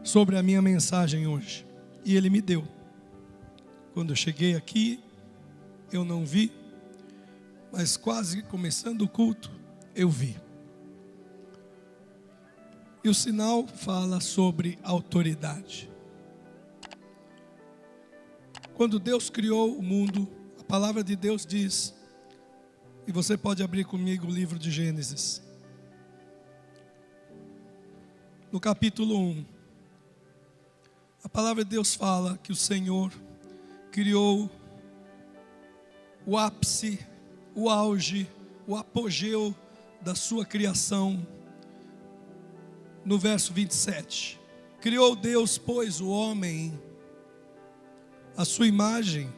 sobre a minha mensagem hoje. E Ele me deu. Quando eu cheguei aqui, eu não vi, mas quase começando o culto, eu vi. E o sinal fala sobre autoridade. Quando Deus criou o mundo, a palavra de Deus diz, e você pode abrir comigo o livro de Gênesis, no capítulo 1, a palavra de Deus fala que o Senhor criou o ápice, o auge, o apogeu da sua criação, no verso 27. Criou Deus, pois, o homem, a sua imagem,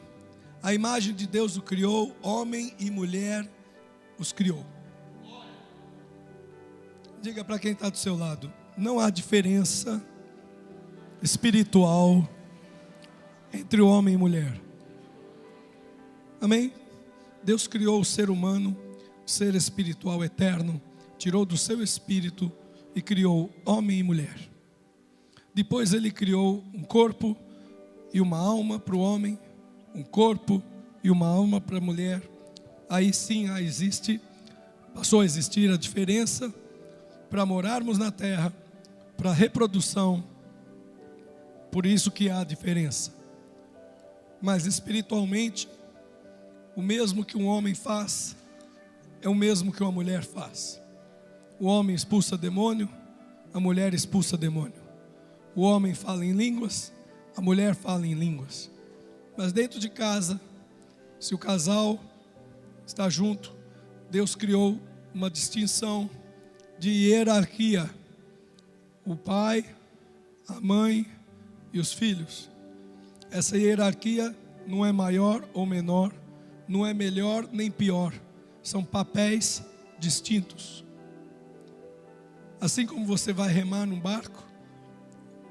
a imagem de Deus o criou, homem e mulher os criou. Diga para quem está do seu lado, não há diferença espiritual entre o homem e mulher. Amém? Deus criou o ser humano, o ser espiritual eterno, tirou do seu espírito e criou homem e mulher. Depois Ele criou um corpo e uma alma para o homem, um corpo e uma alma para a mulher. Aí sim passou a existir a diferença para morarmos na terra, para reprodução. Por isso que há diferença. Mas espiritualmente, o mesmo que um homem faz, é o mesmo que uma mulher faz. O homem expulsa demônio, a mulher expulsa demônio. O homem fala em línguas, a mulher fala em línguas. Mas dentro de casa, se o casal está junto, Deus criou uma distinção de hierarquia. O pai, a mãe e os filhos. Essa hierarquia não é maior ou menor, não é melhor nem pior. São papéis distintos. Assim como você vai remar num barco,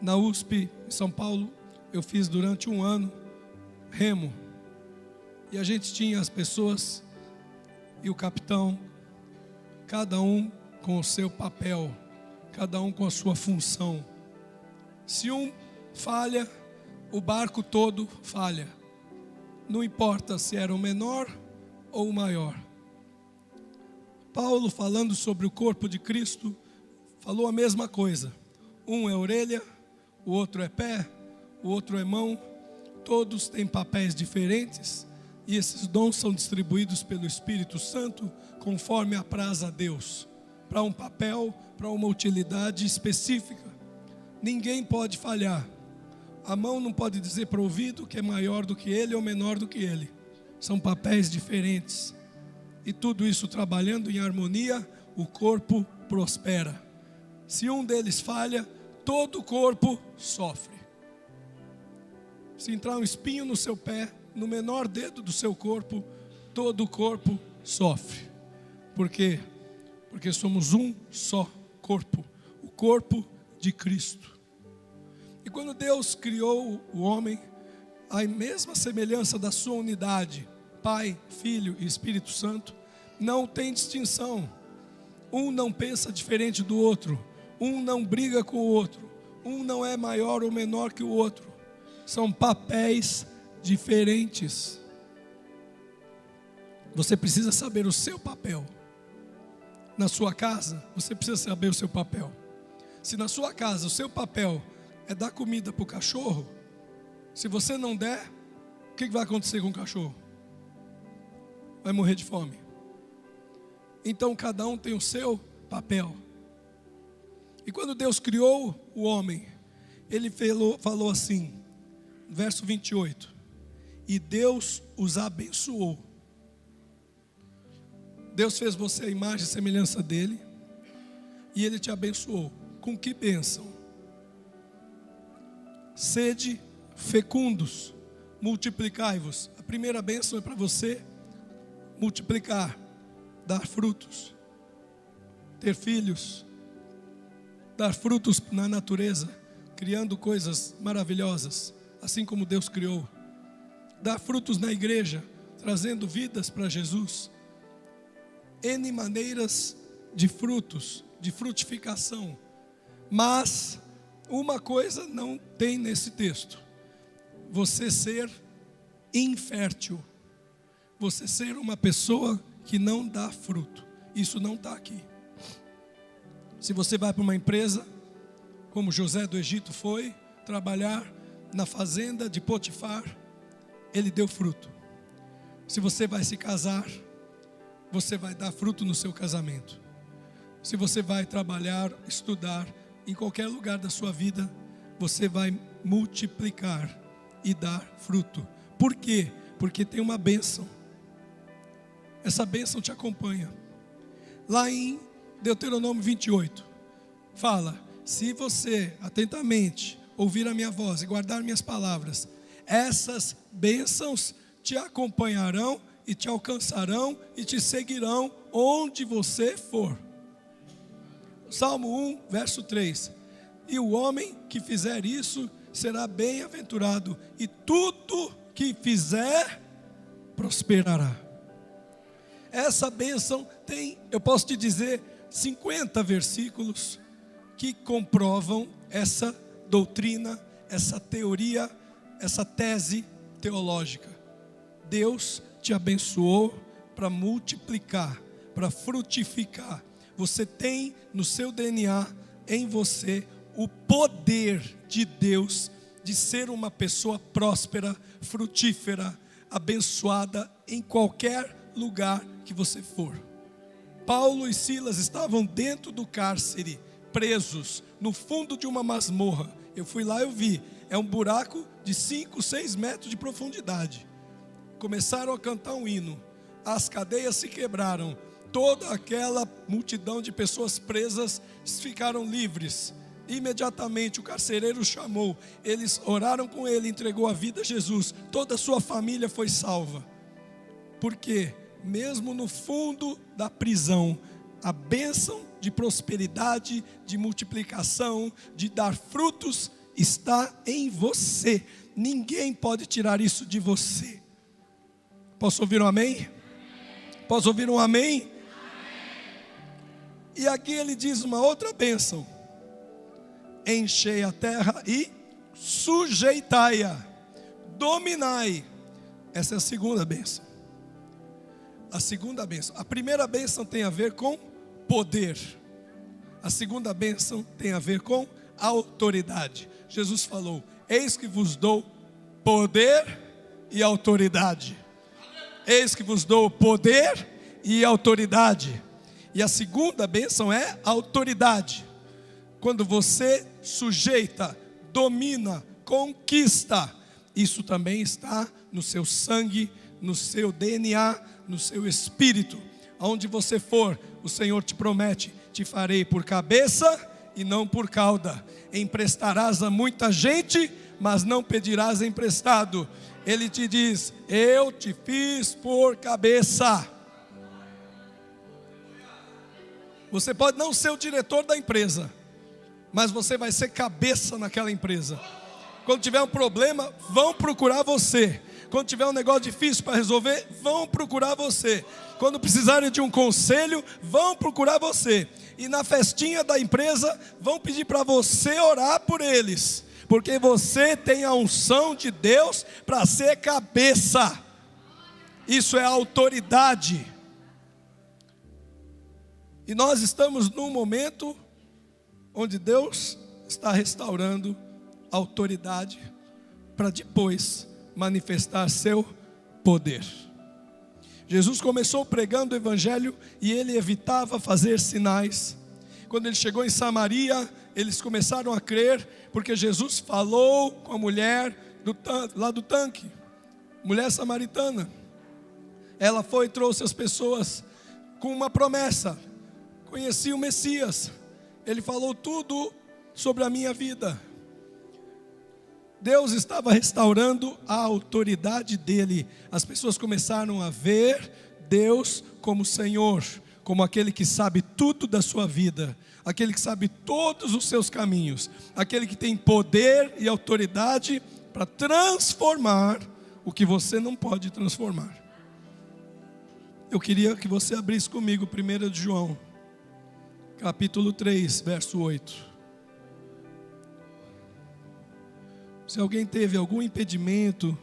na USP, em São Paulo, eu fiz durante um ano remo. E a gente tinha as pessoas e o capitão, cada um com o seu papel, cada um com a sua função. Se um falha, o barco todo falha. Não importa se era o menor ou o maior. Paulo, falando sobre o corpo de Cristo, falou a mesma coisa. Um é orelha, o outro é pé, o outro é mão. Todos têm papéis diferentes e esses dons são distribuídos pelo Espírito Santo conforme apraz a Deus, para um papel, para uma utilidade específica. Ninguém pode falhar. A mão não pode dizer para o ouvido que é maior do que ele ou menor do que ele. São papéis diferentes. E tudo isso trabalhando em harmonia, o corpo prospera. Se um deles falha, todo o corpo sofre. Se entrar um espinho no seu pé, no menor dedo do seu corpo, todo o corpo sofre. Por quê? Porque somos um só corpo, o corpo de Cristo. E quando Deus criou o homem, a mesma semelhança da sua unidade, Pai, Filho e Espírito Santo, não tem distinção. Um não pensa diferente do outro, um não briga com o outro, um não é maior ou menor que o outro. São papéis diferentes. Você precisa saber o seu papel. Na sua casa, você precisa saber o seu papel. Se na sua casa o seu papel é dar comida para o cachorro, se você não der, o que vai acontecer com o cachorro? Vai morrer de fome. Então cada um tem o seu papel. E quando Deus criou o homem, Ele falou assim, verso 28, e Deus os abençoou. Deus fez você a imagem e semelhança dEle, e Ele te abençoou. Com que bênção? Sede fecundos, multiplicai-vos. A primeira bênção é para você multiplicar, dar frutos, ter filhos, dar frutos na natureza, criando coisas maravilhosas, assim como Deus criou. Dar frutos na igreja, trazendo vidas para Jesus. N maneiras de frutos, de frutificação. Mas Uma coisa não tem nesse texto: você ser infértil, você ser uma pessoa que não dá fruto. Isso não está aqui. Se você vai para uma empresa, como José do Egito foi trabalhar na fazenda de Potifar, ele deu fruto. Se você vai se casar, você vai dar fruto no seu casamento. Se você vai trabalhar, estudar, em qualquer lugar da sua vida, você vai multiplicar e dar fruto. Por quê? Porque tem uma bênção. Essa bênção te acompanha. Lá em Deuteronômio 28, fala: se você atentamente ouvir a minha voz e guardar minhas palavras, essas bênçãos te acompanharão e te alcançarão e te seguirão onde você for. Salmo 1, verso 3. E o homem que fizer isso será bem-aventurado, e tudo que fizer prosperará. Essa bênção tem, eu posso te dizer, 50 versículos que comprovam essa doutrina, essa teoria, essa tese teológica. Deus te abençoou para multiplicar, para frutificar. Você tem no seu DNA, em você, o poder de Deus de ser uma pessoa próspera, frutífera, abençoada em qualquer lugar que você for. Paulo e Silas estavam dentro do cárcere, presos, no fundo de uma masmorra. Eu fui lá, eu vi, é um buraco de 5, 6 metros de profundidade. Começaram a cantar um hino, as cadeias se quebraram, toda aquela multidão de pessoas presas ficaram livres. Imediatamente o carcereiro chamou, eles oraram com ele, entregou a vida a Jesus, toda a sua família foi salva. Por quê? Mesmo no fundo da prisão, a bênção de prosperidade, de multiplicação, de dar frutos, está em você. Ninguém pode tirar isso de você. Posso ouvir um amém? Posso ouvir um amém? E aqui ele diz uma outra bênção: enchei a terra e sujeitai-a, dominai. Essa é a segunda bênção. A segunda bênção. A primeira bênção tem a ver com poder. A segunda bênção tem a ver com autoridade. Jesus falou: eis que vos dou poder e autoridade. Eis que vos dou poder e autoridade. E a segunda bênção é autoridade. Quando você sujeita, domina, conquista, isso também está no seu sangue, no seu DNA, no seu espírito. Aonde você for, o Senhor te promete: te farei por cabeça e não por cauda. Emprestarás a muita gente, mas não pedirás emprestado. Ele te diz: eu te fiz por cabeça. Você pode não ser o diretor da empresa, mas você vai ser cabeça naquela empresa. Quando tiver um problema, vão procurar você. Quando tiver um negócio difícil para resolver, vão procurar você. Quando precisarem de um conselho, vão procurar você. E na festinha da empresa, vão pedir para você orar por eles, porque você tem a unção de Deus para ser cabeça. Isso é autoridade. E nós estamos num momento onde Deus está restaurando a autoridade para depois manifestar seu poder. Jesus começou pregando o evangelho e ele evitava fazer sinais. Quando ele chegou em Samaria, eles começaram a crer, porque Jesus falou com a mulher lá do tanque, mulher samaritana. Ela foi e trouxe as pessoas com uma promessa: conheci o Messias, ele falou tudo sobre a minha vida. Deus estava restaurando a autoridade dele. As pessoas começaram a ver Deus como Senhor, como aquele que sabe tudo da sua vida, aquele que sabe todos os seus caminhos, aquele que tem poder e autoridade para transformar o que você não pode transformar. Eu queria que você abrisse comigo 1 João, capítulo 3, verso 8. Se alguém teve algum impedimento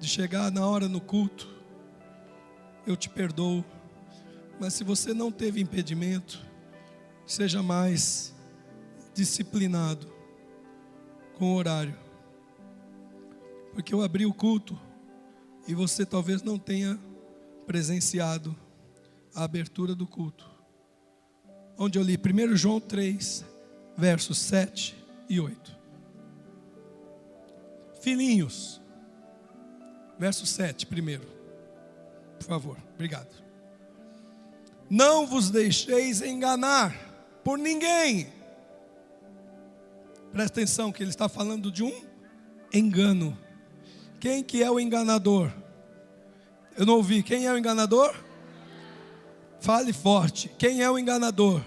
de chegar na hora no culto, eu te perdoo. Mas se você não teve impedimento, seja mais disciplinado com o horário. Porque eu abri o culto e você talvez não tenha presenciado a abertura do culto, onde eu li 1 João 3, versos 7 e 8. Filhinhos, verso 7 primeiro, por favor, obrigado. Não vos deixeis enganar por ninguém. Presta atenção que ele está falando de um engano. Quem que é o enganador? Eu não ouvi, quem é o enganador? Fale forte, quem é o enganador?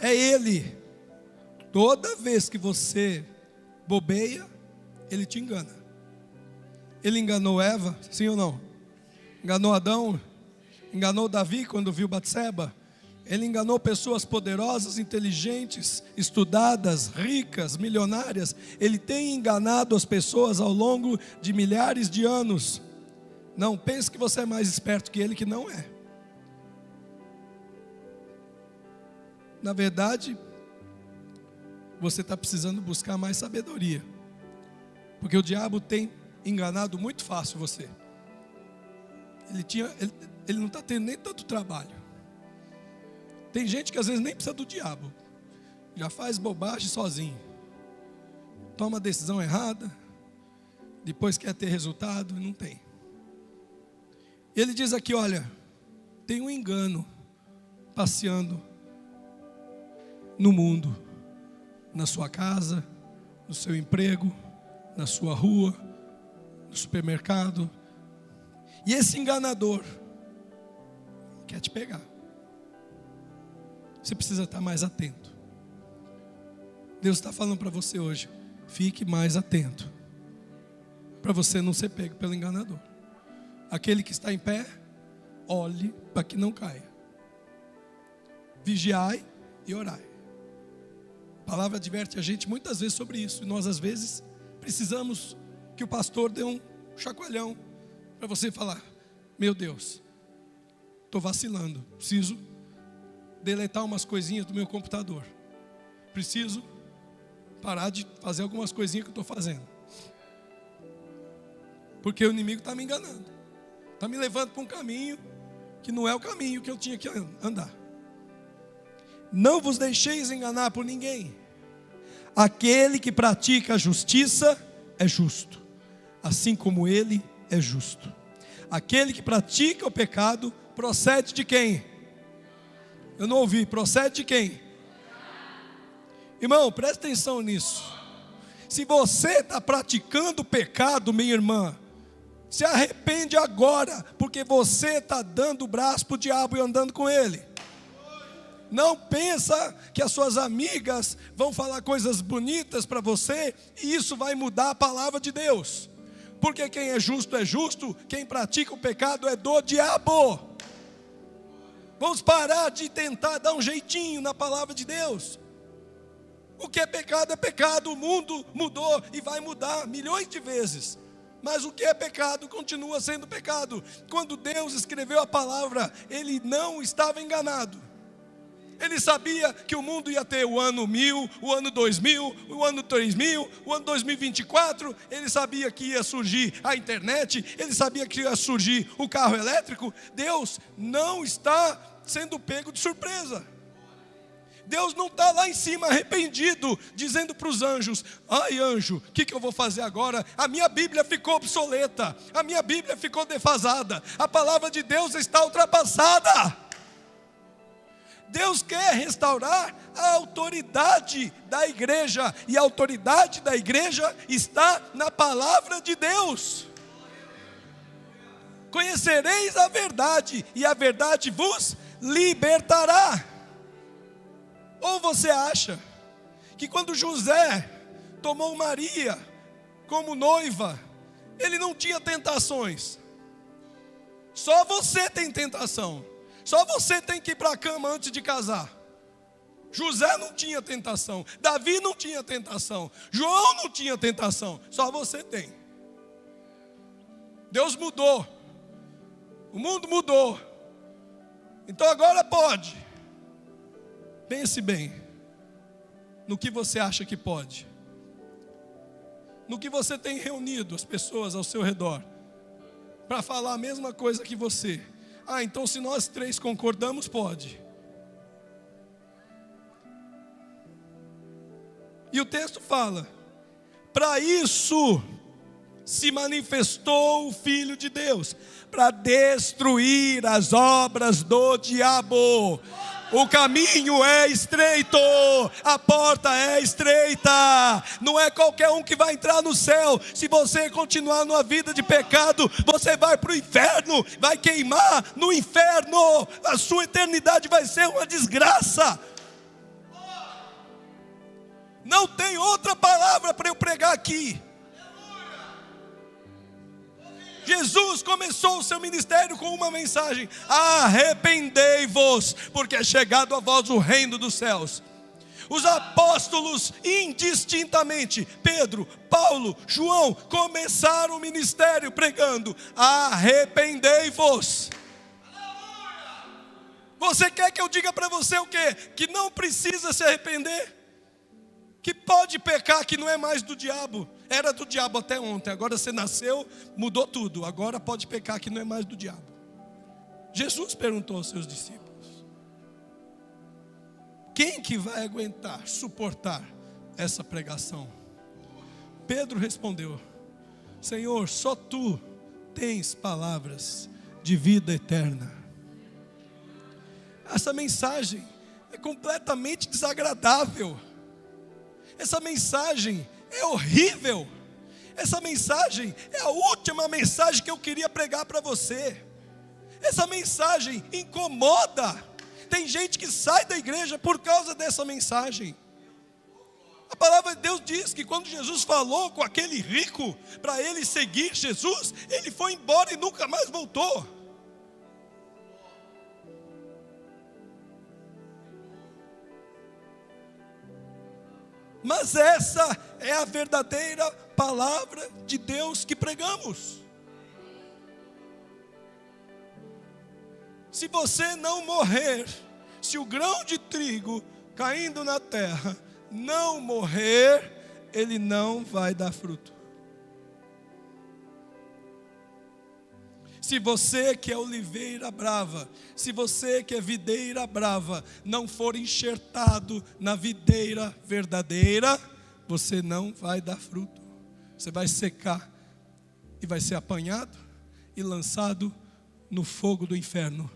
É ele. Toda vez que você bobeia, ele te engana. Ele enganou Eva, sim ou não? Enganou Adão? Enganou Davi quando viu Batseba? Ele enganou pessoas poderosas, inteligentes, estudadas, ricas, milionárias. Ele tem enganado as pessoas ao longo de milhares de anos. Não pense que você é mais esperto que ele, que não é. Na verdade, você está precisando buscar mais sabedoria, porque o diabo tem enganado muito fácil você. Ele não está tendo nem tanto trabalho. Tem gente que às vezes nem precisa do diabo, já faz bobagem sozinho, toma a decisão errada, depois quer ter resultado e não tem. Ele diz aqui, olha, tem um engano passeando no mundo, na sua casa, no seu emprego, na sua rua, no supermercado. E esse enganador quer te pegar. Você precisa estar mais atento. Deus está falando para você hoje, fique mais atento, para você não ser pego pelo enganador. Aquele que está em pé, olhe para que não caia. Vigiai e orai. A palavra adverte a gente muitas vezes sobre isso. E nós às vezes precisamos que o pastor dê um chacoalhão para você falar, meu Deus, estou vacilando, preciso deletar umas coisinhas do meu computador. Preciso parar de fazer algumas coisinhas que eu estou fazendo. Porque o inimigo está me enganando. Está me levando para um caminho que não é o caminho que eu tinha que andar. Não vos deixeis enganar por ninguém. Aquele que pratica a justiça é justo, assim como ele é justo. Aquele que pratica o pecado procede de quem? Eu não ouvi, procede de quem? Irmão, presta atenção nisso. Se você está praticando pecado, minha irmã, se arrepende agora, porque você está dando o braço para o diabo e andando com ele. Não pensa que as suas amigas vão falar coisas bonitas para você e isso vai mudar a palavra de Deus. Porque quem é justo, quem pratica o pecado é do diabo. Vamos parar de tentar dar um jeitinho na palavra de Deus. O que é pecado, o mundo mudou e vai mudar milhões de vezes. Mas o que é pecado continua sendo pecado. Quando Deus escreveu a palavra, Ele não estava enganado. Ele sabia que o mundo ia ter o ano 1000, o ano 2000, o ano 3000, o ano 2024. Ele sabia que ia surgir a internet. Ele sabia que ia surgir o carro elétrico. Deus não está sendo pego de surpresa. Deus não está lá em cima arrependido, dizendo para os anjos, ai anjo, o que eu vou fazer agora? A minha Bíblia ficou obsoleta, a minha Bíblia ficou defasada, a palavra de Deus está ultrapassada. Deus quer restaurar a autoridade da igreja, e a autoridade da igreja está na palavra de Deus. Conhecereis a verdade, e a verdade vos libertará. Ou você acha que quando José tomou Maria como noiva, ele não tinha tentações? Só você tem tentação. Só você tem que ir para a cama antes de casar. José não tinha tentação, Davi não tinha tentação, João não tinha tentação, só você tem. Deus mudou, o mundo mudou, então agora pode. Pense bem no que você acha que pode, no que você tem reunido as pessoas ao seu redor para falar a mesma coisa que você. Então se nós três concordamos, pode. E o texto fala: para isso se manifestou o Filho de Deus, para destruir as obras do diabo. O caminho é estreito, a porta é estreita, não é qualquer um que vai entrar no céu. Se você continuar numa vida de pecado, você vai para o inferno, vai queimar no inferno, a sua eternidade vai ser uma desgraça. Não tem outra palavra para eu pregar aqui. Jesus começou o seu ministério com uma mensagem: arrependei-vos, porque é chegado a vós o reino dos céus. Os apóstolos indistintamente, Pedro, Paulo, João, começaram o ministério pregando: arrependei-vos. Você quer que eu diga para você o quê? Que não precisa se arrepender? Que pode pecar, que não é mais do diabo. Era do diabo até ontem, agora você nasceu, mudou tudo. Agora pode pecar, que não é mais do diabo. Jesus perguntou aos seus discípulos: quem que vai aguentar, suportar essa pregação? Pedro respondeu: Senhor, só tu tens palavras de vida eterna. Essa mensagem é completamente desagradável. Essa mensagem é horrível. Essa mensagem é a última mensagem que eu queria pregar para você. Essa mensagem incomoda. Tem gente que sai da igreja por causa dessa mensagem. A palavra de Deus diz que quando Jesus falou com aquele rico para ele seguir Jesus, ele foi embora e nunca mais voltou. Mas essa é a verdadeira palavra de Deus que pregamos. Se você não morrer, se o grão de trigo caindo na terra não morrer, ele não vai dar fruto. Se você que é oliveira brava, se você que é videira brava, não for enxertado na videira verdadeira, você não vai dar fruto. Você vai secar e vai ser apanhado e lançado no fogo do inferno,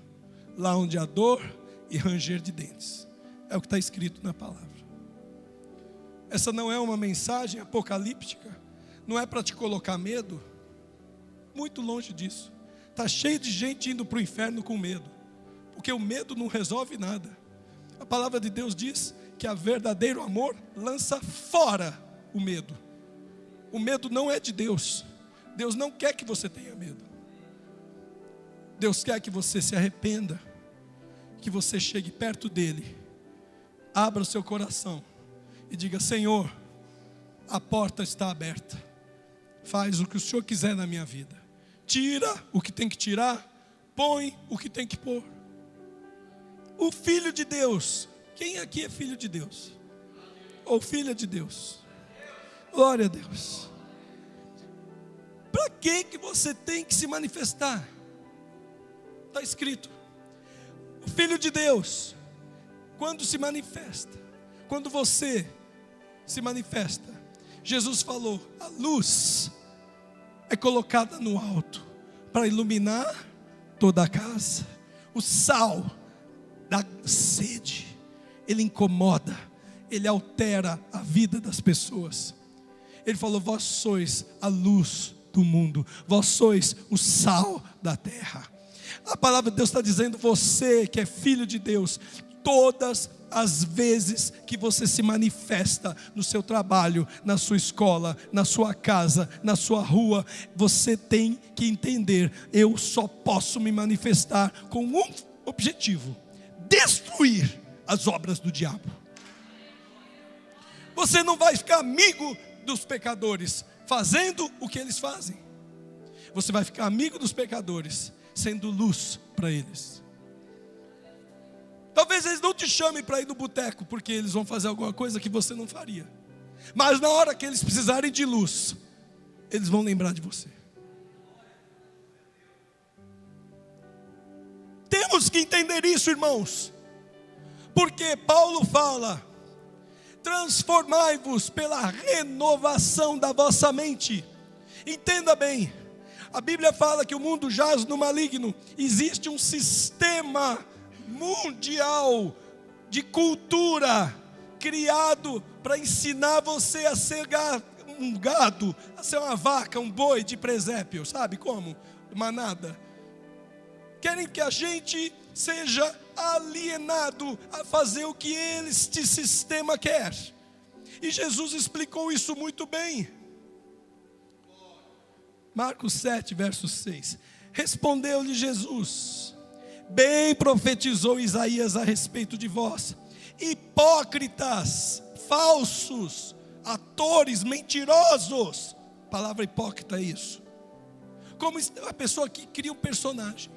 lá onde há dor e ranger de dentes. É o que está escrito na palavra. Essa não é uma mensagem apocalíptica, não é para te colocar medo, muito longe disso. Está cheio de gente indo para o inferno com medo, porque o medo não resolve nada. A palavra de Deus diz que o verdadeiro amor lança fora o medo. O medo não é de Deus. Deus não quer que você tenha medo. Deus quer que você se arrependa, que você chegue perto dele, abra o seu coração e diga: Senhor, a porta está aberta, faz o que o Senhor quiser na minha vida. Tira o que tem que tirar, põe o que tem que pôr. O Filho de Deus, quem aqui é filho de Deus? Ou filha de Deus? Glória a Deus. Para que você tem que se manifestar? Está escrito: o Filho de Deus, quando se manifesta, quando você se manifesta, Jesus falou: a luz é colocada no alto para iluminar toda a casa. O sal dá sede, ele incomoda, ele altera a vida das pessoas. Ele falou: vós sois a luz do mundo, vós sois o sal da terra. A palavra de Deus está dizendo: você que é filho de Deus, todas as vezes que você se manifesta no seu trabalho, na sua escola, na sua casa, na sua rua, você tem que entender: eu só posso me manifestar com um objetivo: destruir as obras do diabo. Você não vai ficar amigo dos pecadores fazendo o que eles fazem. Você vai ficar amigo dos pecadores sendo luz para eles. Talvez eles não te chamem para ir no boteco, porque eles vão fazer alguma coisa que você não faria. Mas na hora que eles precisarem de luz, eles vão lembrar de você. Temos que entender isso, irmãos. Porque Paulo fala: transformai-vos pela renovação da vossa mente. Entenda bem, a Bíblia fala que o mundo jaz no maligno. Existe um sistema mundial de cultura criado para ensinar você a ser um gado, a ser uma vaca, um boi de presépio, sabe como? Manada. Querem que a gente seja alienado a fazer o que este sistema quer. E Jesus explicou isso muito bem. Marcos 7, verso 6. Respondeu-lhe Jesus: bem profetizou Isaías a respeito de vós, hipócritas, falsos, atores, mentirosos. A palavra hipócrita é isso. Como a pessoa que cria um personagem.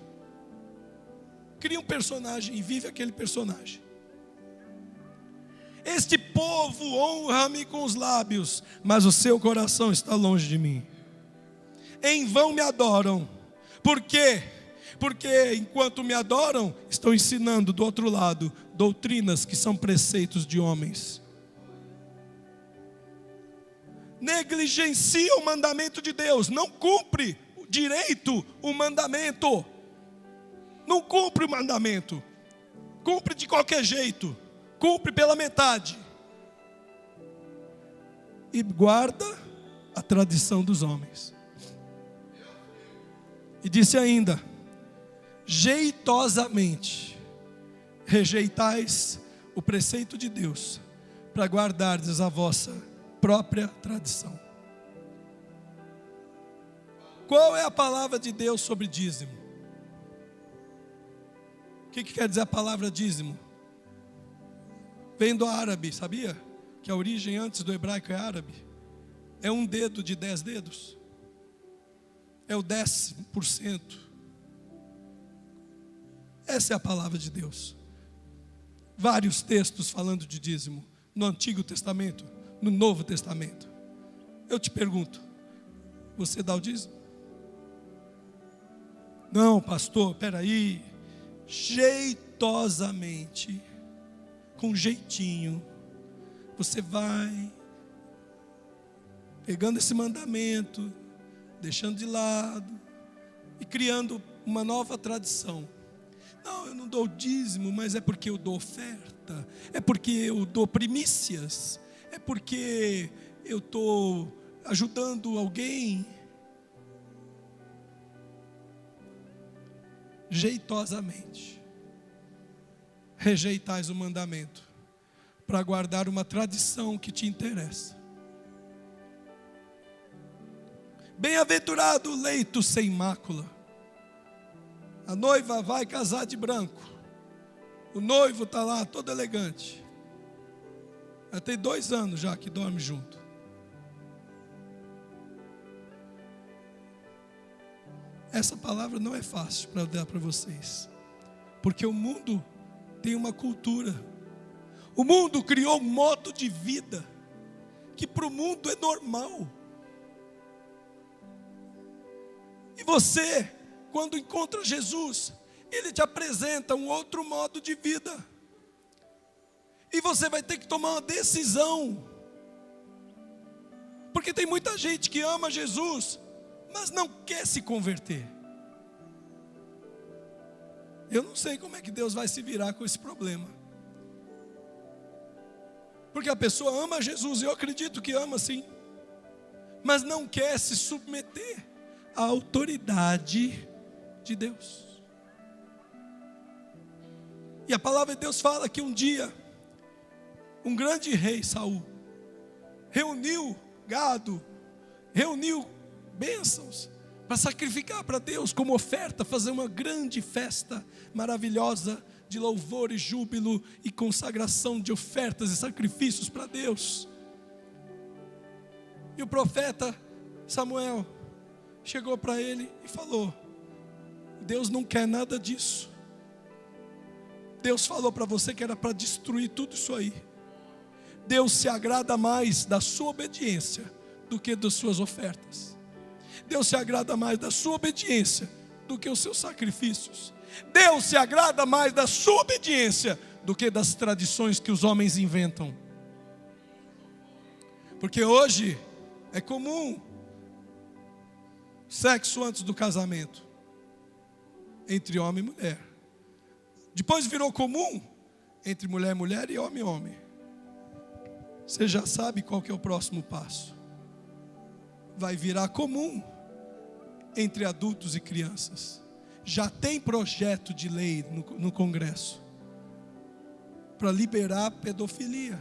Cria um personagem e vive aquele personagem. Este povo honra-me com os lábios, mas o seu coração está longe de mim. Em vão me adoram. Por quê? Porque enquanto me adoram, estão ensinando do outro lado doutrinas que são preceitos de homens. Negligencia o mandamento de Deus, não cumpre direito o mandamento. Não cumpre o mandamento, cumpre de qualquer jeito, cumpre pela metade. E guarda a tradição dos homens. E disse ainda: jeitosamente rejeitais o preceito de Deus, para guardardes a vossa própria tradição. Qual é a palavra de Deus sobre dízimo? O que quer dizer a palavra dízimo? Vem do árabe, sabia? Que a origem antes do hebraico é árabe. É um dedo de 10 dedos. É o 10%. Essa é a palavra de Deus. Vários textos falando de dízimo. No Antigo Testamento, no Novo Testamento. Eu te pergunto, você dá o dízimo? Não, pastor, peraí. Jeitosamente, com jeitinho, você vai pegando esse mandamento, deixando de lado e criando uma nova tradição. Não, eu não dou dízimo, mas é porque eu dou oferta, é porque eu dou primícias, é porque eu estou ajudando alguém. Jeitosamente rejeitais o mandamento para guardar uma tradição que te interessa. Bem-aventurado o leito sem mácula. A noiva vai casar de branco, o noivo está lá todo elegante. Já tem 2 anos já que dorme junto. Essa palavra não é fácil para dar para vocês, porque o mundo tem uma cultura. O mundo criou um modo de vida que para o mundo é normal. E você, quando encontra Jesus, Ele te apresenta um outro modo de vida. E você vai ter que tomar uma decisão. Porque tem muita gente que ama Jesus, mas não quer se converter. Eu não sei como é que Deus vai se virar com esse problema. Porque a pessoa ama Jesus, eu acredito que ama sim, mas não quer se submeter à autoridade de Deus. E a palavra de Deus fala que um dia, um grande rei, Saul, reuniu gado, reuniu bênçãos para sacrificar para Deus como oferta, fazer uma grande festa maravilhosa de louvor e júbilo e consagração de ofertas e sacrifícios para Deus. E o profeta Samuel chegou para ele e falou: Deus não quer nada disso. Deus falou para você que era para destruir tudo isso aí. Deus se agrada mais da sua obediência do que das suas ofertas. Deus se agrada mais da sua obediência do que os seus sacrifícios. Deus se agrada mais da sua obediência do que das tradições que os homens inventam. Porque hoje é comum sexo antes do casamento, entre homem e mulher. Depois virou comum entre mulher e mulher e homem e homem. Você já sabe qual que é o próximo passo. Vai virar comum entre adultos e crianças. Já tem projeto de lei no Congresso para liberar a pedofilia.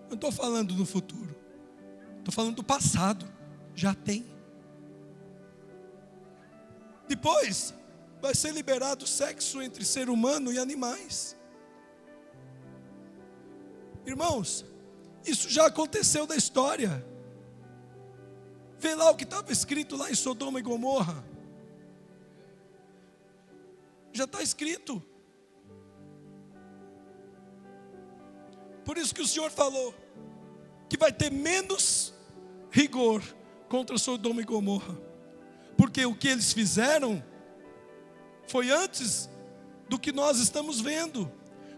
Não estou falando do futuro, estou falando do passado. Já tem. Depois vai ser liberado o sexo entre ser humano e animais. Irmãos, isso já aconteceu na história. Vê lá o que estava escrito lá em Sodoma e Gomorra. Já está escrito. Por isso que o Senhor falou que vai ter menos rigor contra Sodoma e Gomorra. Porque o que eles fizeram foi antes do que nós estamos vendo.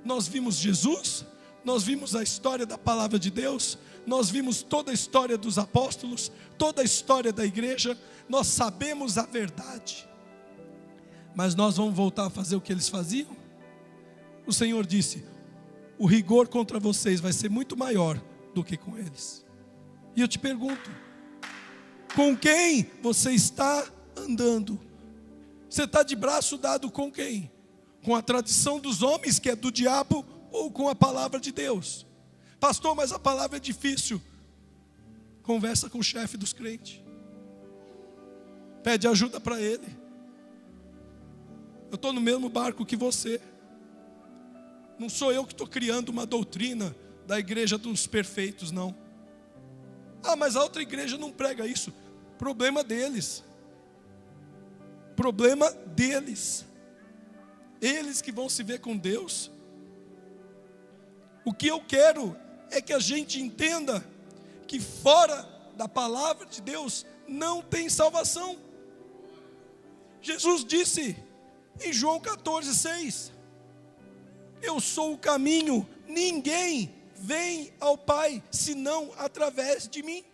Nós vimos Jesus, nós vimos a história da palavra de Deus, nós vimos toda a história dos apóstolos, toda a história da igreja, nós sabemos a verdade. Mas nós vamos voltar a fazer o que eles faziam? O Senhor disse: o rigor contra vocês vai ser muito maior do que com eles. E eu te pergunto, com quem você está andando? Você está de braço dado com quem? Com a tradição dos homens, que é do diabo, ou com a palavra de Deus? Pastor, mas a palavra é difícil. Conversa com o chefe dos crentes. Pede ajuda para ele. Eu estou no mesmo barco que você. Não sou eu que estou criando uma doutrina da igreja dos perfeitos, não. Ah, mas a outra igreja não prega isso. Problema deles. Problema deles. Eles que vão se ver com Deus. O que eu quero é que a gente entenda que fora da palavra de Deus não tem salvação. Jesus disse em João 14:6: eu sou o caminho, ninguém vem ao Pai senão através de mim.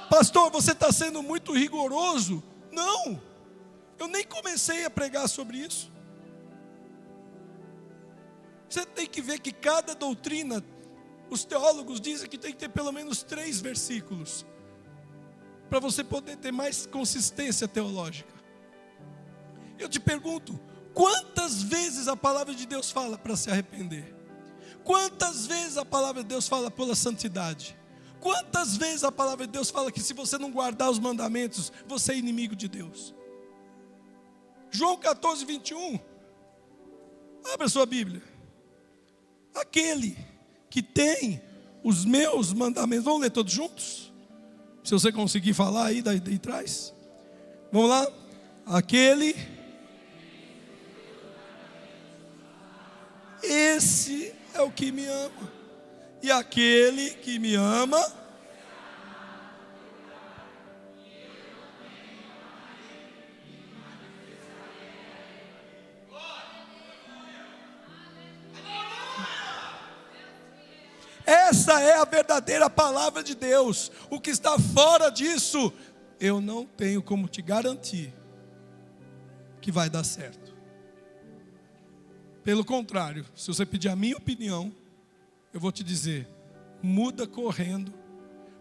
Pastor, você está sendo muito rigoroso. Não, eu nem comecei a pregar sobre isso. Você tem que ver que cada doutrina, os teólogos dizem que tem que ter pelo menos 3 versículos, para você poder ter mais consistência teológica. Eu te pergunto, quantas vezes a palavra de Deus fala para se arrepender? Quantas vezes a palavra de Deus fala pela santidade? Quantas vezes a palavra de Deus fala que se você não guardar os mandamentos, você é inimigo de Deus? João 14:21. Abra sua Bíblia. Aquele que tem os meus mandamentos. Vamos ler todos juntos? Se você conseguir falar aí daí de trás. Vamos lá? Aquele. Esse é o que me ama. E aquele que me ama, essa é a verdadeira palavra de Deus. O que está fora disso, eu não tenho como te garantir que vai dar certo. Pelo contrário, se você pedir a minha opinião, eu vou te dizer, muda correndo,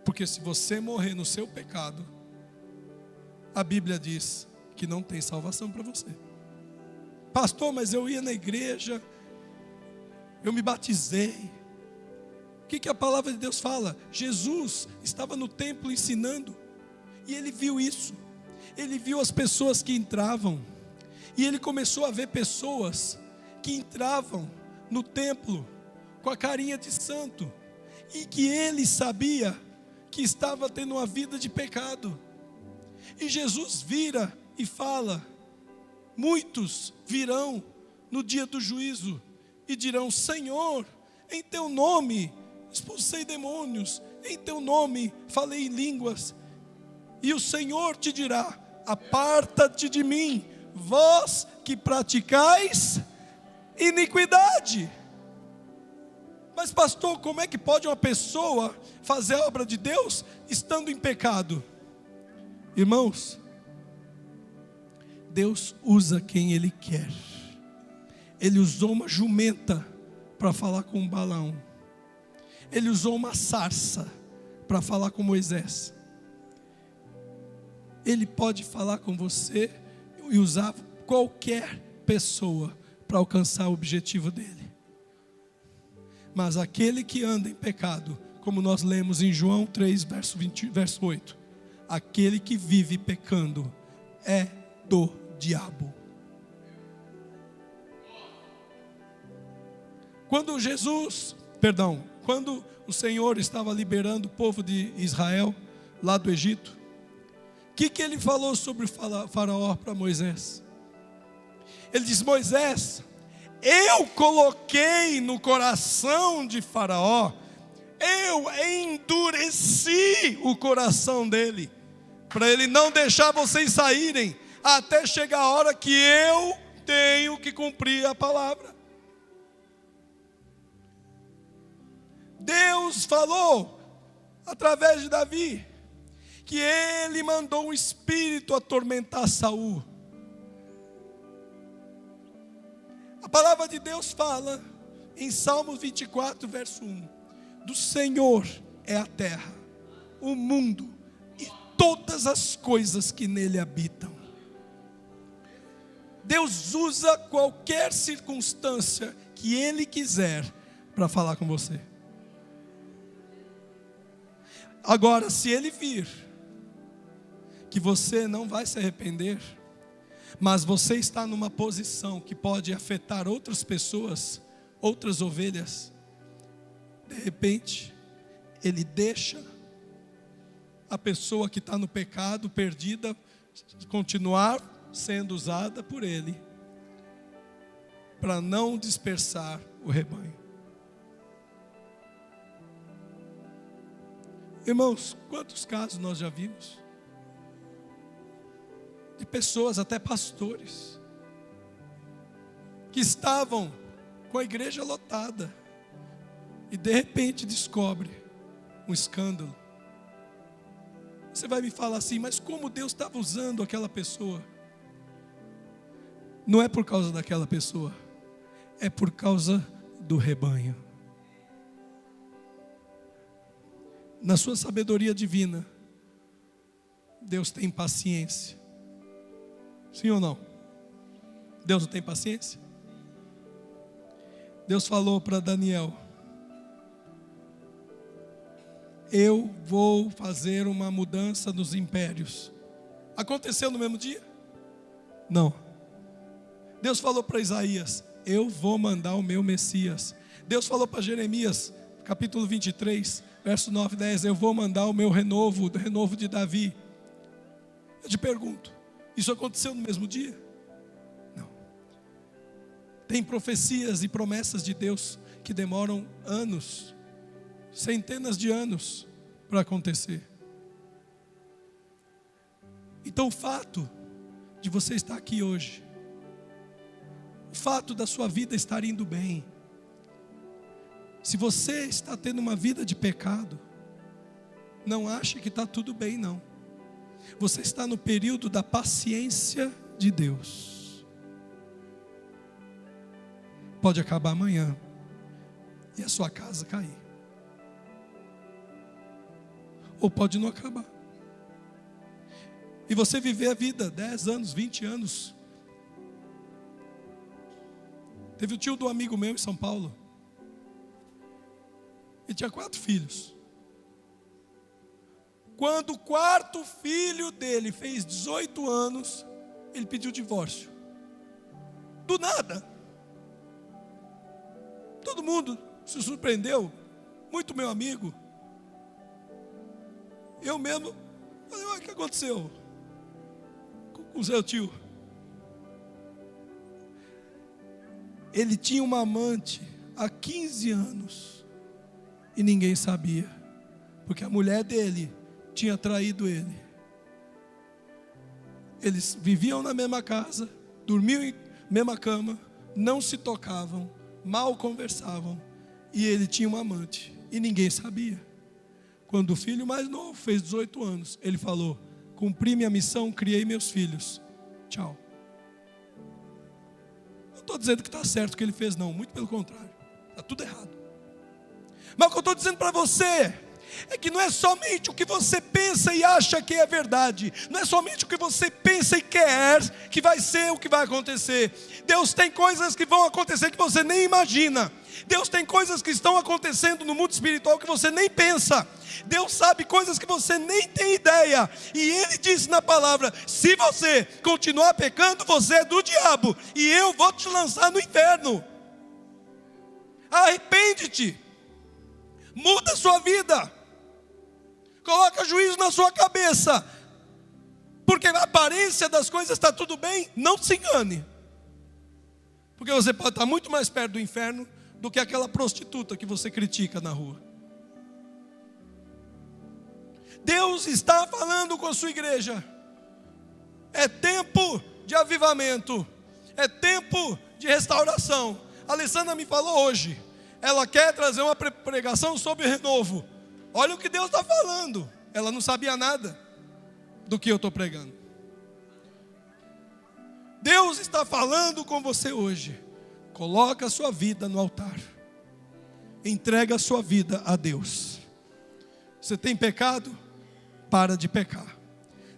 porque se você morrer no seu pecado, a Bíblia diz que não tem salvação para você. Pastor, mas eu ia na igreja, eu me batizei. O que a palavra de Deus fala? Jesus estava no templo ensinando, e ele viu isso. Ele viu as pessoas que entravam, e ele começou a ver pessoas que entravam no templo com com a carinha de santo, e que ele sabia que estava tendo uma vida de pecado. E Jesus vira e fala: muitos virão no dia do juízo e dirão: Senhor, em teu nome expulsei demônios, em teu nome falei em línguas. E o Senhor te dirá: aparta-te de mim, vós que praticais iniquidade. Mas pastor, como é que pode uma pessoa fazer a obra de Deus estando em pecado? Irmãos, Deus usa quem Ele quer. Ele usou uma jumenta para falar com Balaão. Ele usou uma sarça para falar com Moisés. Ele pode falar com você e usar qualquer pessoa para alcançar o objetivo dele. Mas aquele que anda em pecado, como nós lemos em João 3, verso 8, aquele que vive pecando é do diabo. Quando o Senhor estava liberando o povo de Israel lá do Egito, o que ele falou sobre o faraó para Moisés? Ele diz: Moisés, eu coloquei no coração de Faraó, eu endureci o coração dele, para ele não deixar vocês saírem, até chegar a hora que eu tenho que cumprir a palavra. Deus falou, através de Davi, que ele mandou um espírito atormentar Saul. A palavra de Deus fala em Salmos 24, verso 1: do Senhor é a terra, o mundo e todas as coisas que nele habitam. Deus usa qualquer circunstância que Ele quiser para falar com você. Agora, se Ele vir que você não vai se arrepender, mas você está numa posição que pode afetar outras pessoas, outras ovelhas, de repente, Ele deixa a pessoa que está no pecado, perdida, continuar sendo usada por Ele, para não dispersar o rebanho. Irmãos, quantos casos nós já vimos? De pessoas, até pastores, que estavam com a igreja lotada e de repente descobre um escândalo. Você vai me falar assim: mas como Deus estava usando aquela pessoa? Não é por causa daquela pessoa, é por causa do rebanho. Na sua sabedoria divina, Deus tem paciência. Sim ou não? Deus não tem paciência? Deus falou para Daniel: eu vou fazer uma mudança nos impérios. Aconteceu no mesmo dia? Não. Deus falou para Isaías: eu vou mandar o meu Messias. Deus falou para Jeremias, capítulo 23, verso 9 e 10, eu vou mandar o meu renovo, o renovo de Davi. Eu te pergunto, isso aconteceu no mesmo dia? Não. Tem profecias e promessas de Deus que demoram anos, centenas de anos para acontecer. Então o fato de você estar aqui hoje, o fato da sua vida estar indo bem, se você está tendo uma vida de pecado, não ache que está tudo bem, não. Você está no período da paciência de Deus. Pode acabar amanhã e a sua casa cair, ou pode não acabar e você viver a vida 10 anos, 20 anos. Teve o tio do amigo meu em São Paulo. Ele tinha 4 filhos. Quando o 4º filho dele fez 18 anos, ele pediu divórcio. Do nada. Todo mundo se surpreendeu, muito meu amigo. Eu mesmo falei, o que aconteceu com o seu tio? Ele tinha uma amante há 15 anos e ninguém sabia, porque a mulher dele tinha traído ele. Eles viviam na mesma casa, dormiam em mesma cama, não se tocavam, mal conversavam, e ele tinha uma amante e ninguém sabia. Quando o filho mais novo fez 18 anos, ele falou: cumpri minha missão, criei meus filhos, tchau. Não estou dizendo que está certo o que ele fez, não, muito pelo contrário, está tudo errado. Mas o que eu estou dizendo para você é que não é somente o que você pensa e acha que é verdade, não é somente o que você pensa e quer que vai ser o que vai acontecer. Deus tem coisas que vão acontecer que você nem imagina. Deus tem coisas que estão acontecendo no mundo espiritual que você nem pensa. Deus sabe coisas que você nem tem ideia. E Ele disse na palavra: se você continuar pecando, você é do diabo, e eu vou te lançar no inferno. Arrepende-te, muda a sua vida, coloca juízo na sua cabeça, porque a aparência das coisas está tudo bem. Não se engane, porque você pode estar muito mais perto do inferno do que aquela prostituta que você critica na rua. Deus está falando com a sua igreja. É tempo de avivamento, é tempo de restauração. A Alessandra me falou hoje, ela quer trazer uma pregação sobre renovo. Olha o que Deus está falando. Ela não sabia nada do que eu estou pregando. Deus está falando com você hoje. Coloca a sua vida no altar, entrega a sua vida a Deus. Você tem pecado? Para de pecar.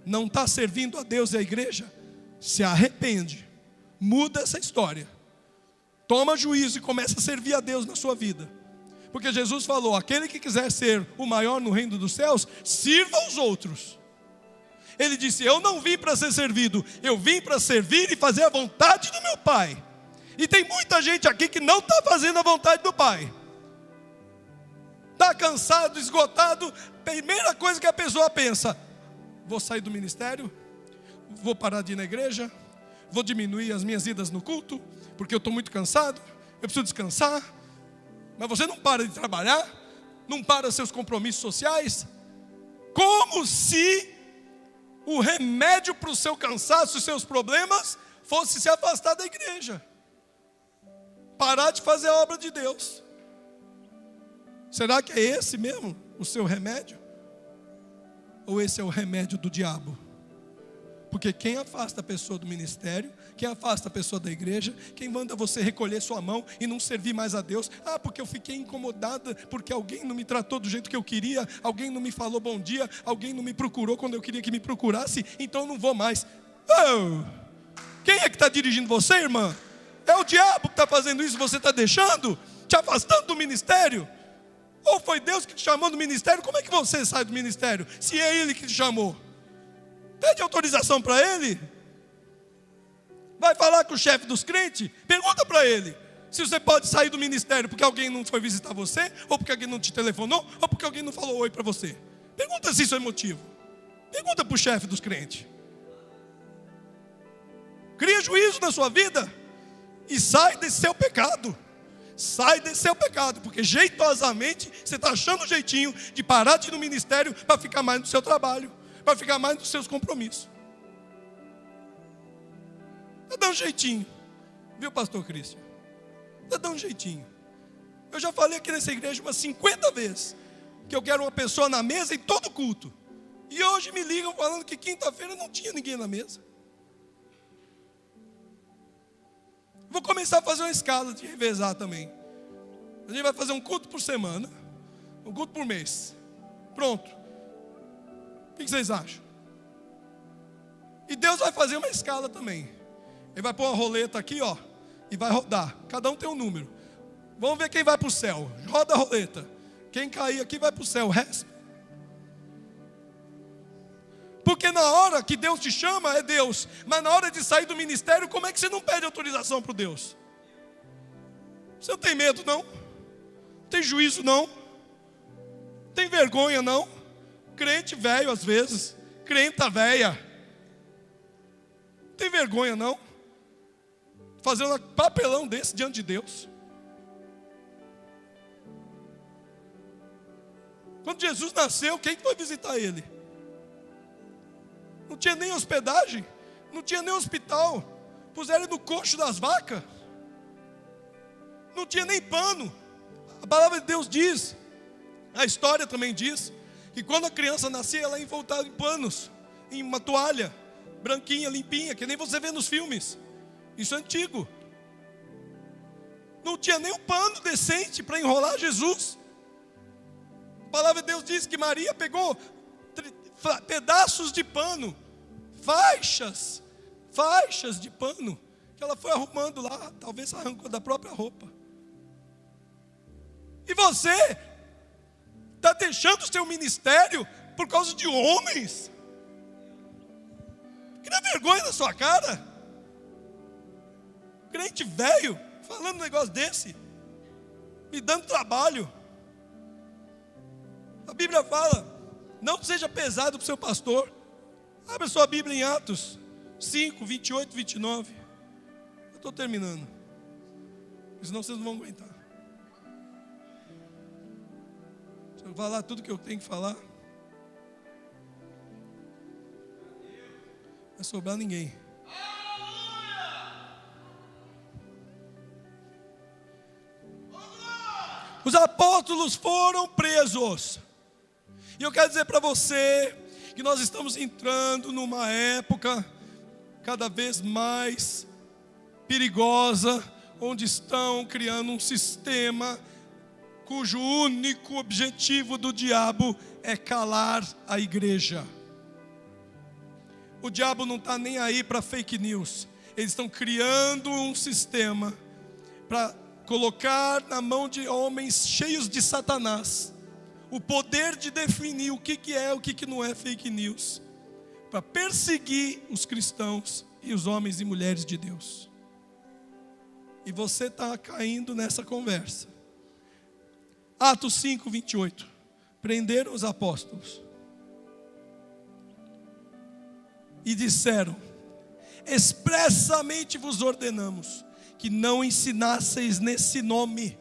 Não está servindo a Deus e a igreja? Se arrepende, muda essa história, toma juízo e começa a servir a Deus na sua vida. Porque Jesus falou: aquele que quiser ser o maior no reino dos céus, sirva aos outros. Ele disse: eu não vim para ser servido, eu vim para servir e fazer a vontade do meu Pai. E tem muita gente aqui que não está fazendo a vontade do Pai. Está cansado, esgotado. Primeira coisa que a pessoa pensa: vou sair do ministério, vou parar de ir na igreja, vou diminuir as minhas idas no culto, porque eu estou muito cansado, eu preciso descansar. Mas você não para de trabalhar, não para seus compromissos sociais, como se o remédio para o seu cansaço e seus problemas fosse se afastar da igreja, parar de fazer a obra de Deus. Será que é esse mesmo o seu remédio? Ou esse é o remédio do diabo? Porque quem afasta a pessoa do ministério, quem afasta a pessoa da igreja, quem manda você recolher sua mão e não servir mais a Deus? Ah, porque eu fiquei incomodada, porque alguém não me tratou do jeito que eu queria, alguém não me falou bom dia, alguém não me procurou quando eu queria que me procurasse, então eu não vou mais. Oh, quem é que está dirigindo você, irmã? É o diabo que está fazendo isso, você está deixando, te afastando do ministério? Ou foi Deus que te chamou do ministério? Como é que você sai do ministério, se é Ele que te chamou? Pede autorização para Ele. Vai falar com o chefe dos crentes? Pergunta para ele se você pode sair do ministério porque alguém não foi visitar você, ou porque alguém não te telefonou, ou porque alguém não falou oi para você. Pergunta se isso é motivo. Pergunta para o chefe dos crentes. Cria juízo na sua vida e sai desse seu pecado. Sai desse seu pecado, porque jeitosamente você está achando um jeitinho de parar de ir no ministério para ficar mais no seu trabalho, para ficar mais nos seus compromissos. Vai dar um jeitinho, viu, pastor Cristian? Vai dar um jeitinho. Eu já falei aqui nessa igreja umas 50 vezes que eu quero uma pessoa na mesa em todo culto. E hoje me ligam falando que quinta-feira não tinha ninguém na mesa. Vou começar a fazer uma escala de revezar também. A gente vai fazer um culto por semana, um culto por mês. Pronto. O que vocês acham? E Deus vai fazer uma escala também. Ele vai pôr uma roleta aqui, ó, e vai rodar. Cada um tem um número. Vamos ver quem vai para o céu. Roda a roleta. Quem cair aqui vai para o céu. O resto. Porque na hora que Deus te chama, é Deus. Mas na hora de sair do ministério, como é que você não pede autorização para o Deus? Você não tem medo, não? Tem juízo não? Tem vergonha não? Crente velho às vezes, crenta velha. Tem vergonha não? Fazendo um papelão desse diante de Deus. Quando Jesus nasceu, quem foi visitar ele? Não tinha nem hospedagem, não tinha nem hospital. Puseram ele no coxo das vacas. Não tinha nem pano. A palavra de Deus diz, a história também diz, que quando a criança nascia, ela ia envoltada em panos, em uma toalha, branquinha, limpinha, que nem você vê nos filmes. Isso é antigo. Não tinha nem um pano decente para enrolar Jesus. A palavra de Deus diz que Maria pegou pedaços de pano, faixas de pano, que ela foi arrumando lá, talvez arrancou da própria roupa. E você está deixando o seu ministério por causa de homens? Cria vergonha na sua cara. Crente velho, falando um negócio desse, me dando trabalho. A Bíblia fala, não seja pesado para o seu pastor. Abra sua Bíblia em Atos 5, 28, 29. Eu estou terminando, senão vocês não vão aguentar. Se eu falar tudo que eu tenho que falar, não vai sobrar ninguém. Os apóstolos foram presos. E eu quero dizer para você que nós estamos entrando numa época cada vez mais perigosa, onde estão criando um sistema cujo único objetivo do diabo é calar a igreja. O diabo não está nem aí para fake news. Eles estão criando um sistema para colocar na mão de homens cheios de Satanás o poder de definir o que é, o que não é fake news, para perseguir os cristãos e os homens e mulheres de Deus. E você está caindo nessa conversa. Atos 5, 28. Prenderam os apóstolos e disseram: expressamente vos ordenamos que não ensinasseis nesse nome.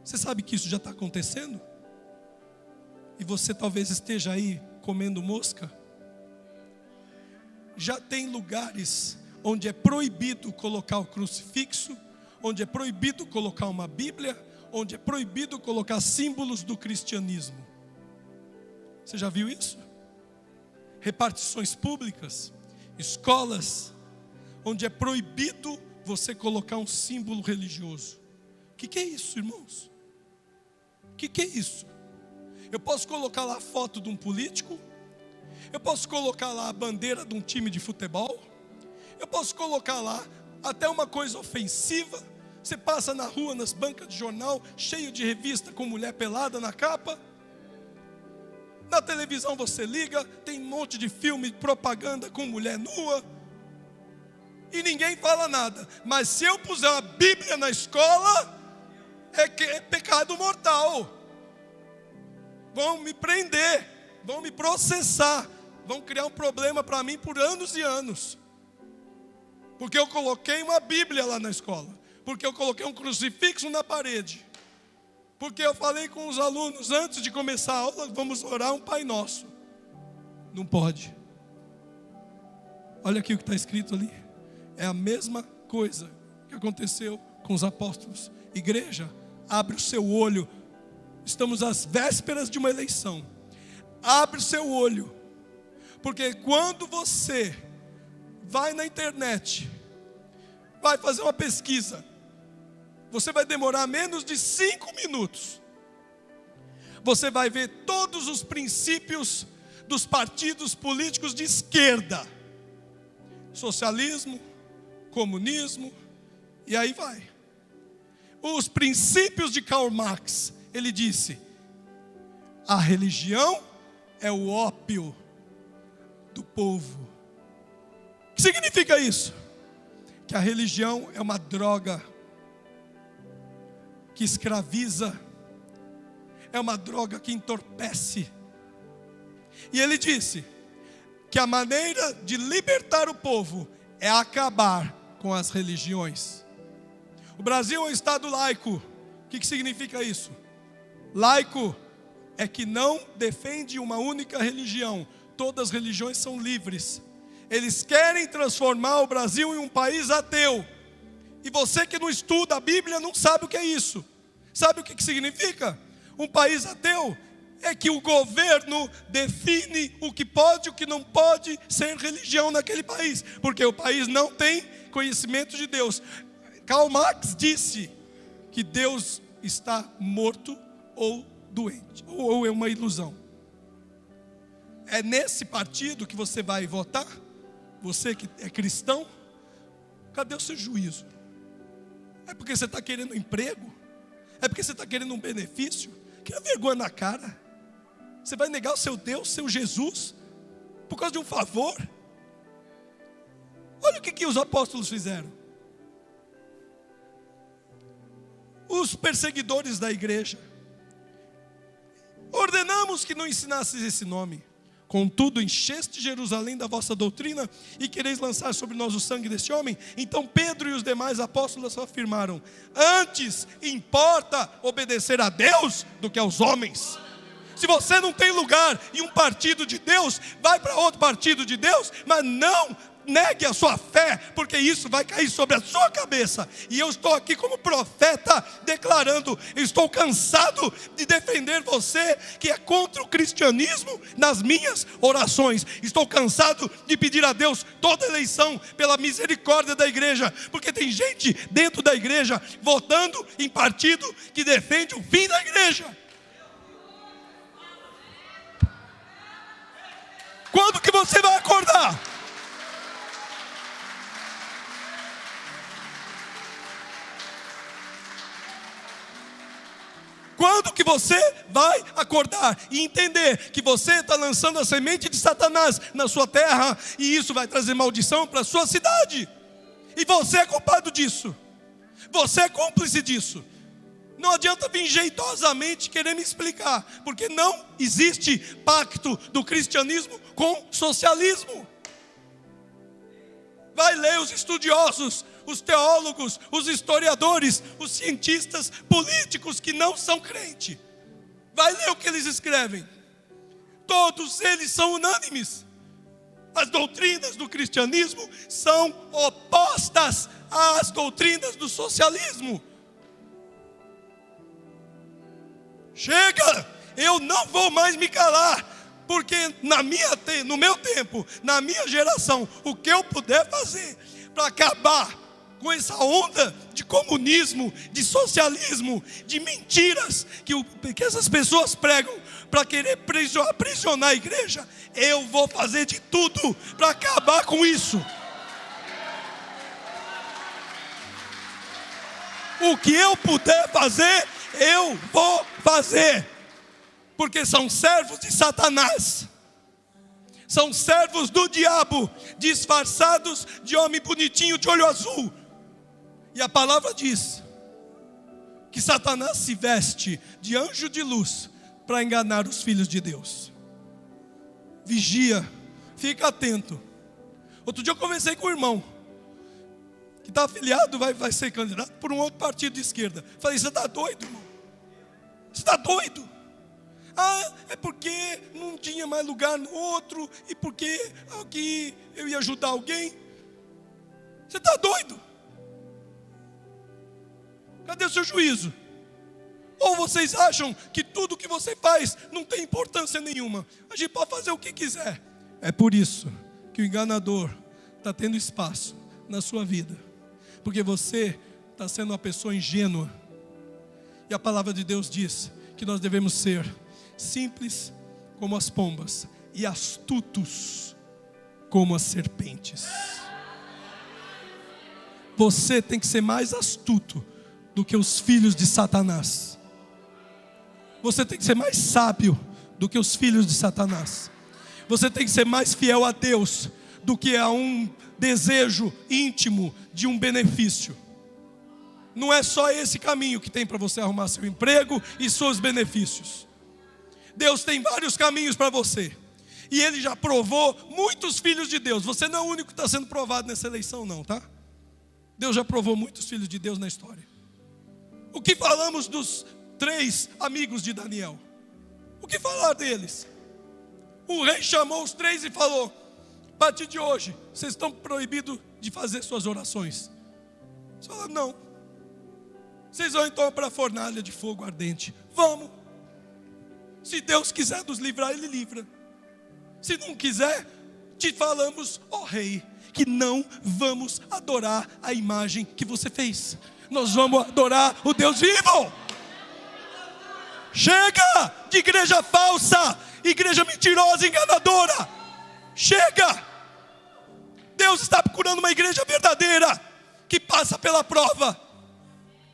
Você sabe que isso já está acontecendo? E você talvez esteja aí comendo mosca? Já tem lugares onde é proibido colocar o crucifixo, onde é proibido colocar uma Bíblia, onde é proibido colocar símbolos do cristianismo. Você já viu isso? Repartições públicas, escolas, onde é proibido você colocar um símbolo religioso. O que é isso, irmãos? O que é isso? Eu posso colocar lá a foto de um político, eu posso colocar lá a bandeira de um time de futebol, eu posso colocar lá até uma coisa ofensiva. Você passa na rua, nas bancas de jornal, cheio de revista com mulher pelada na capa. Na televisão você liga, tem um monte de filme, propaganda com mulher nua. E ninguém fala nada. Mas se eu puser uma Bíblia na escola, é pecado mortal. Vão me prender, vão me processar, vão criar um problema para mim por anos e anos. Porque eu coloquei uma Bíblia lá na escola, porque eu coloquei um crucifixo na parede, porque eu falei com os alunos antes de começar a aula, vamos orar um Pai Nosso. Não pode. Olha aqui o que está escrito ali. É a mesma coisa que aconteceu com os apóstolos. Igreja, abre o seu olho. Estamos às vésperas de uma eleição. Abre o seu olho, porque quando você vai na internet, vai fazer uma pesquisa, você vai demorar menos de 5 minutos. Você vai ver todos os princípios dos partidos políticos de esquerda: socialismo, comunismo, e aí vai. Os princípios de Karl Marx. Ele disse: a religião é o ópio do povo. O que significa isso? Que a religião é uma droga. que escraviza, é uma droga que entorpece. E ele disse que a maneira de libertar o povo é acabar com as religiões. O Brasil é um estado laico. O que significa isso? Laico é que não defende uma única religião. Todas as religiões são livres. Eles querem transformar o Brasil em um país ateu. E você que não estuda a Bíblia não sabe o que é isso. Sabe o que significa? Um país ateu é que o governo define o que pode e o que não pode ser religião naquele país, porque o país não tem conhecimento de Deus. Karl Marx disse que Deus está morto ou doente, ou é uma ilusão. É nesse partido que você vai votar? Você que é cristão? Cadê o seu juízo? É porque você está querendo um emprego? É porque você está querendo um benefício? Que vergonha na cara. Você vai negar o seu Deus, seu Jesus, por causa de um favor? Olha o que os apóstolos fizeram. Os perseguidores da igreja: ordenamos que não ensinasses esse nome. Contudo, encheste Jerusalém da vossa doutrina e quereis lançar sobre nós o sangue deste homem. Então Pedro e os demais apóstolos afirmaram: antes importa obedecer a Deus do que aos homens. Se você não tem lugar em um partido de Deus, vai para outro partido de Deus, mas não negue a sua fé, porque isso vai cair sobre a sua cabeça. E eu estou aqui como profeta declarando: eu estou cansado de defender você que é contra o cristianismo nas minhas orações. Estou cansado de pedir a Deus toda eleição pela misericórdia da igreja, porque tem gente dentro da igreja votando em partido que defende o fim da igreja. Quando que você vai acordar? Quando que você vai acordar e entender que você está lançando a semente de Satanás na sua terra, e isso vai trazer maldição para a sua cidade, e você é culpado disso, você é cúmplice disso. Não adianta vir jeitosamente querer me explicar, porque não existe pacto do cristianismo com socialismo. Vai ler os estudiosos, os teólogos, os historiadores, os cientistas políticos que não são crentes. Vai ler o que eles escrevem. Todos eles são unânimes. As doutrinas do cristianismo são opostas às doutrinas do socialismo. Chega! Eu não vou mais me calar, porque no meu tempo, na minha geração, o que eu puder fazer para acabar com essa onda de comunismo, de socialismo, de mentiras que essas pessoas pregam para querer aprisionar a igreja, eu vou fazer de tudo para acabar com isso. O que eu puder fazer, eu vou fazer, porque são servos de Satanás, são servos do diabo, disfarçados de homem bonitinho de olho azul. E a palavra diz que Satanás se veste de anjo de luz para enganar os filhos de Deus. Vigia, fica atento. Outro dia eu conversei com o irmão que está afiliado, vai ser candidato por um outro partido de esquerda. Falei: você está doido, irmão? Você está doido? Ah, é porque não tinha mais lugar no outro, e porque aqui eu ia ajudar alguém. Você está doido? Cadê o seu juízo? Ou vocês acham que tudo que você faz não tem importância nenhuma? A gente pode fazer o que quiser. É por isso que o enganador está tendo espaço na sua vida, porque você está sendo uma pessoa ingênua. E a palavra de Deus diz que nós devemos ser simples como as pombas e astutos como as serpentes. Você tem que ser mais astuto do que os filhos de Satanás. Você tem que ser mais sábio do que os filhos de Satanás. Você tem que ser mais fiel a Deus do que a um desejo íntimo de um benefício. não é só esse caminho que tem para você arrumar seu emprego e seus benefícios. Deus tem vários caminhos para você. E Ele já provou muitos filhos de Deus. Você não é o único que está sendo provado nessa eleição não, tá? Deus já provou muitos filhos de Deus na história. O que falamos dos 3 amigos de Daniel? O que falar deles? O rei chamou os 3 e falou: a partir de hoje, vocês estão proibidos de fazer suas orações. Eles falaram: não. Vocês vão então para a fornalha de fogo ardente. Vamos. Se Deus quiser nos livrar, Ele livra. Se não quiser, te falamos, ó rei, que não vamos adorar a imagem que você fez. Nós vamos adorar o Deus vivo. Chega de igreja falsa, igreja mentirosa, enganadora. Chega. Deus está procurando uma igreja verdadeira, que passa pela prova,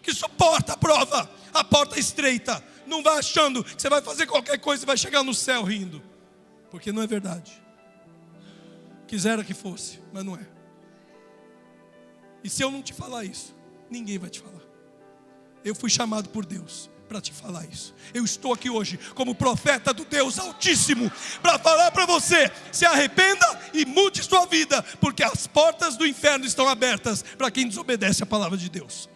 que suporta a prova, a porta estreita. Não vai achando que você vai fazer qualquer coisa e vai chegar no céu rindo, porque não é verdade. Quisera que fosse, mas não é. E se eu não te falar isso, ninguém vai te falar. Eu fui chamado por Deus para te falar isso. Eu estou aqui hoje como profeta do Deus Altíssimo para falar para você: se arrependa e mude sua vida, porque as portas do inferno estão abertas para quem desobedece a palavra de Deus.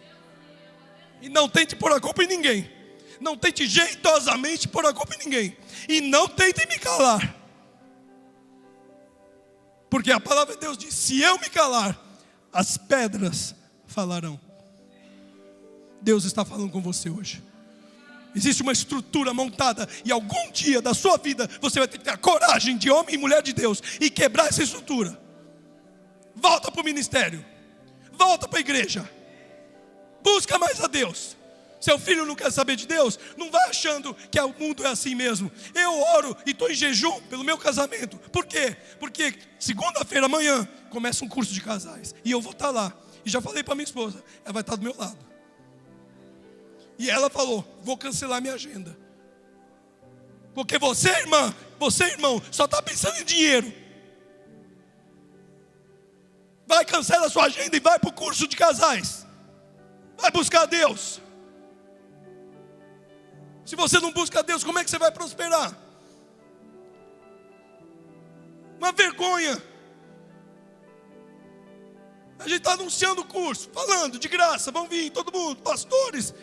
E não tente pôr a culpa em ninguém. Não tente jeitosamente pôr a culpa em ninguém. E não tente me calar, porque a palavra de Deus diz: se eu me calar, as pedras falarão. Deus está falando com você hoje. Existe uma estrutura montada, e algum dia da sua vida você vai ter que ter a coragem de homem e mulher de Deus e quebrar essa estrutura. Volta para o ministério, volta para a igreja, busca mais a Deus. Seu filho não quer saber de Deus, não vai achando que o mundo é assim mesmo. Eu oro e estou em jejum pelo meu casamento. Por quê? Porque segunda-feira, amanhã, começa um curso de casais, e eu vou estar lá. E já falei para minha esposa, ela vai estar do meu lado. E ela falou: vou cancelar minha agenda, porque você, irmã, você, irmão, só está pensando em dinheiro. Vai, cancela a sua agenda e vai para o curso de casais. Vai buscar a Deus. Se você não busca a Deus, como é que você vai prosperar? Uma vergonha. A gente está anunciando o curso, falando de graça, vão vir todo mundo, pastores.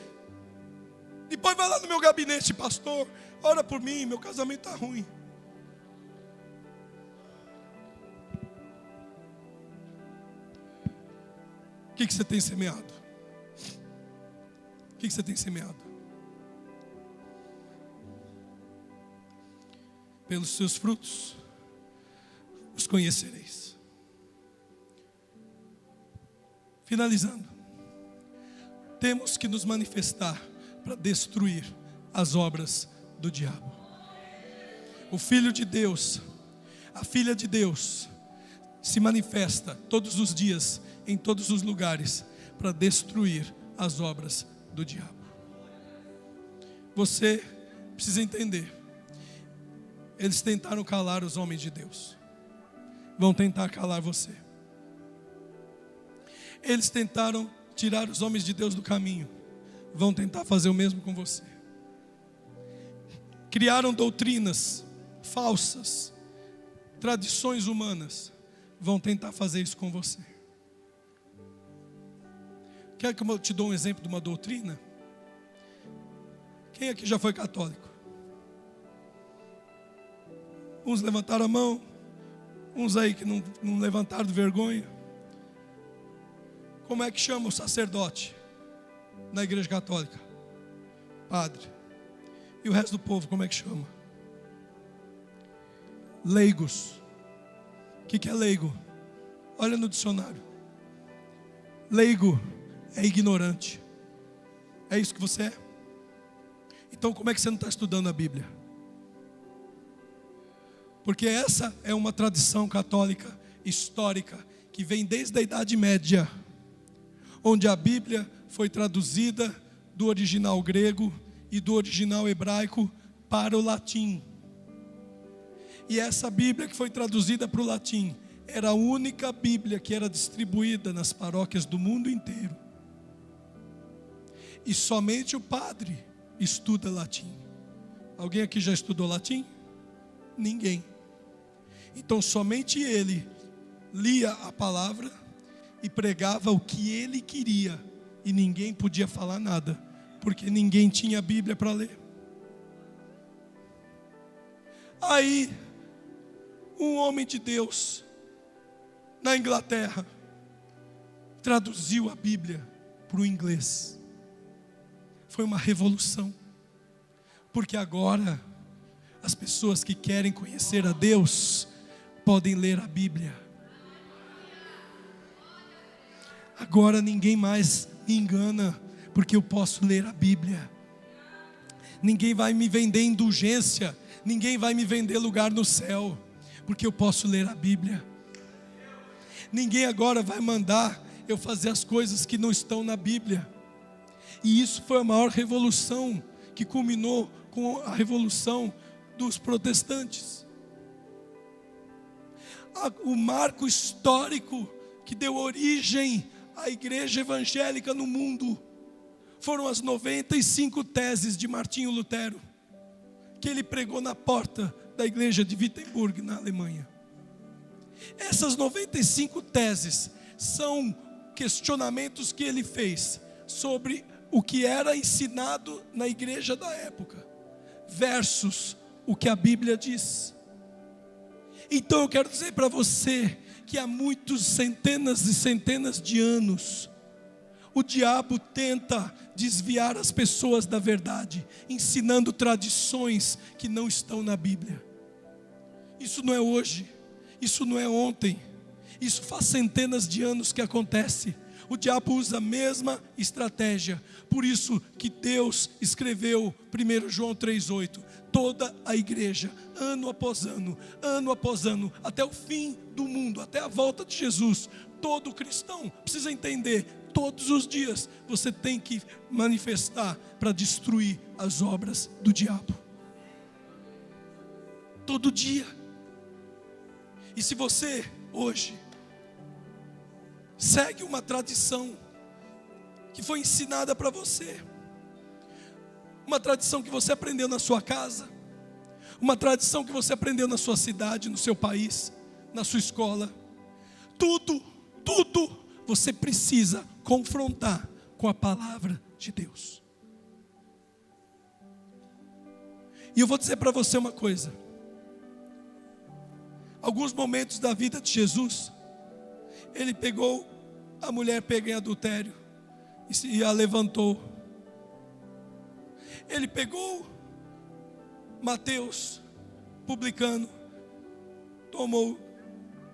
Depois vai lá no meu gabinete: pastor, ora por mim, meu casamento está ruim. O que você tem semeado? O que você tem semeado? Pelos seus frutos os conhecereis. Finalizando, temos que nos manifestar para destruir as obras do diabo. O Filho de Deus, a Filha de Deus, se manifesta todos os dias, em todos os lugares, para destruir as obras do diabo. Você precisa entender: eles tentaram calar os homens de Deus, vão tentar calar você. Eles tentaram tirar os homens de Deus do caminho, vão tentar fazer o mesmo com você. Criaram doutrinas falsas, tradições humanas, vão tentar fazer isso com você. Quer que eu te dou um exemplo de uma doutrina? Quem aqui já foi católico? Uns levantaram a mão, uns aí que não levantaram de vergonha. Como é que chama o sacerdote na igreja católica? Padre. E o resto do povo como é que chama? Leigos. O que é leigo? Olha no dicionário. Leigo é ignorante. É isso que você é? Então como é que você não está estudando a Bíblia? Porque essa é uma tradição católica histórica que vem desde a Idade Média, onde a Bíblia foi traduzida do original grego e do original hebraico para o latim. E essa Bíblia que foi traduzida para o latim era a única Bíblia que era distribuída nas paróquias do mundo inteiro. E somente o padre estuda latim. Alguém aqui já estudou latim? Ninguém. Então somente ele lia a palavra e pregava o que ele queria. E ninguém podia falar nada, porque ninguém tinha a Bíblia para ler. Aí, um homem de Deus, na Inglaterra, traduziu a Bíblia para o inglês. Foi uma revolução, porque agora as pessoas que querem conhecer a Deus podem ler a Bíblia. Agora ninguém mais me engana, porque eu posso ler a Bíblia. Ninguém vai me vender indulgência, ninguém vai me vender lugar no céu, porque eu posso ler a Bíblia. Ninguém agora vai mandar eu fazer as coisas que não estão na Bíblia. E isso foi a maior revolução, que culminou com a revolução dos protestantes. O marco histórico que deu origem à igreja evangélica no mundo foram as 95 teses de Martinho Lutero, que ele pregou na porta da igreja de Wittenberg, na Alemanha. Essas 95 teses são questionamentos que ele fez sobre o que era ensinado na igreja da época, versus o que a Bíblia diz. Então eu quero dizer para você que há muitos, centenas e centenas de anos, o diabo tenta desviar as pessoas da verdade, ensinando tradições que não estão na Bíblia. Isso não é hoje, isso não é ontem, isso faz centenas de anos que acontece. O diabo usa a mesma estratégia. Por isso que Deus escreveu 1 João 3,8: toda a igreja, ano após ano, até o fim do mundo, até a volta de Jesus, todo cristão precisa entender: todos os dias você tem que manifestar para destruir as obras do diabo. Todo dia. E se você hoje segue uma tradição que foi ensinada para você, uma tradição que você aprendeu na sua casa, uma tradição que você aprendeu na sua cidade, no seu país, na sua escola, tudo você precisa confrontar com a palavra de Deus. E eu vou dizer para você uma coisa: alguns momentos da vida de Jesus, ele pegou a mulher pega em adultério e a levantou. Ele pegou Mateus, publicano, tomou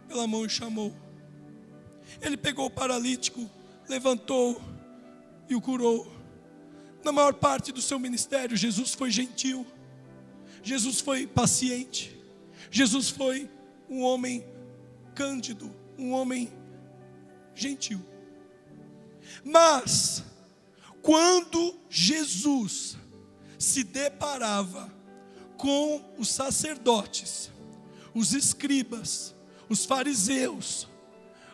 pela mão e chamou. Ele pegou o paralítico, levantou e o curou. Na maior parte do seu ministério, Jesus foi gentil, Jesus foi paciente, Jesus foi um homem cândido, um homem gentil. Mas quando Jesus se deparava com os sacerdotes, os escribas, os fariseus,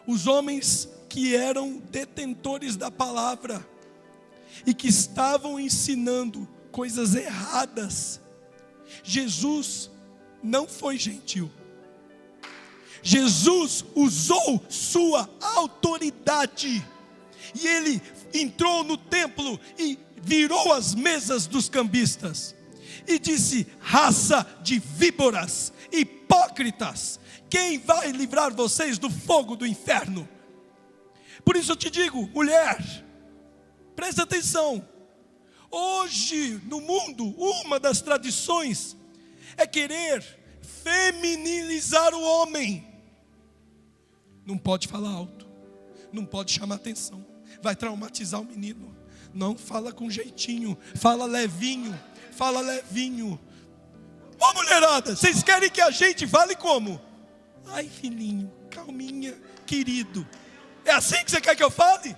os homens que eram detentores da palavra e que estavam ensinando coisas erradas, Jesus não foi gentil. Jesus usou sua autoridade e ele entrou no templo e virou as mesas dos cambistas e disse: raça de víboras, hipócritas, quem vai livrar vocês do fogo do inferno? Por isso eu te digo, mulher, presta atenção. Hoje no mundo, uma das tradições é querer feminilizar o homem. Não pode falar alto, não pode chamar atenção, vai traumatizar o menino. Não, fala com jeitinho, fala levinho, fala levinho. Ô mulherada, vocês querem que a gente fale como? Ai filhinho, calminha, querido. É assim que você quer que eu fale?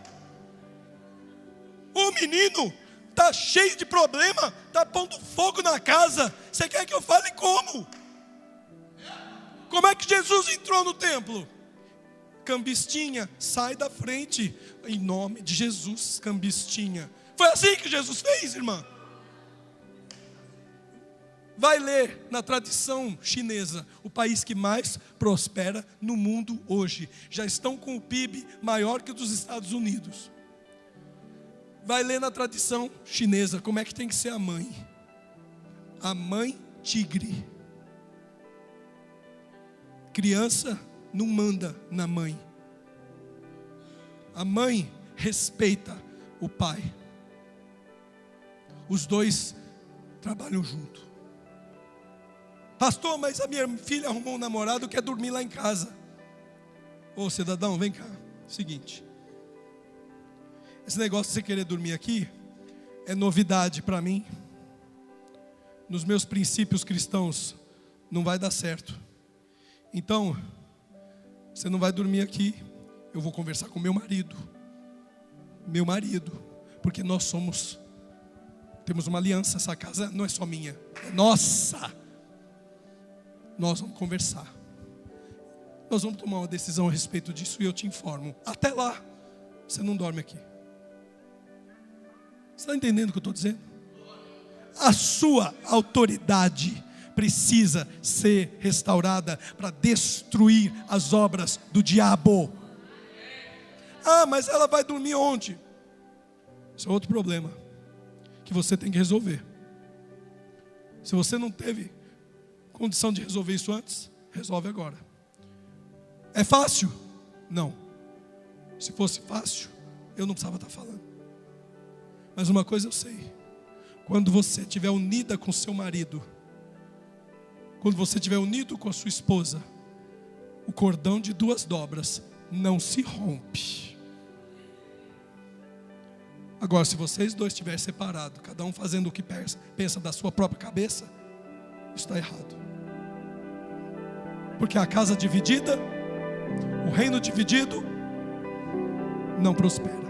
O menino está cheio de problema, está pondo fogo na casa. Você quer que eu fale como? Como é que Jesus entrou no templo? Cambistinha, sai da frente. Em nome de Jesus, cambistinha, Foi assim que Jesus fez, irmã. Vai ler na tradição chinesa, o país que mais prospera no mundo hoje. Já estão com o PIB maior que o dos Estados Unidos. Vai ler na tradição chinesa como é que tem que ser a mãe. A mãe tigre. Criança não manda na mãe. A mãe respeita o pai. Os dois trabalham junto. Pastor, mas a minha filha arrumou um namorado, quer dormir lá em casa. Ô cidadão, vem cá. Seguinte. Esse negócio de você querer dormir aqui é novidade para mim. Nos meus princípios cristãos não vai dar certo. Então, você não vai dormir aqui. Eu vou conversar com meu marido. Meu marido. Porque nós temos uma aliança. Essa casa não é só minha, é nossa. Nós vamos conversar. Nós vamos tomar uma decisão a respeito disso e eu te informo. Até lá, você não dorme aqui. Você está entendendo o que eu estou dizendo? A sua autoridade precisa ser restaurada para destruir as obras do diabo. Ah, mas ela vai dormir onde? Isso é outro problema que você tem que resolver. Se você não teve condição de resolver isso antes, resolve agora. É fácil? Não. Se fosse fácil, eu não precisava estar falando. Mas uma coisa eu sei: quando você estiver unida com seu marido, quando você estiver unido com a sua esposa, o cordão de 2 dobras não se rompe. Agora, se vocês dois estiverem separados, cada um fazendo o que pensa da sua própria cabeça, isso está errado. Porque a casa dividida, o reino dividido, não prospera.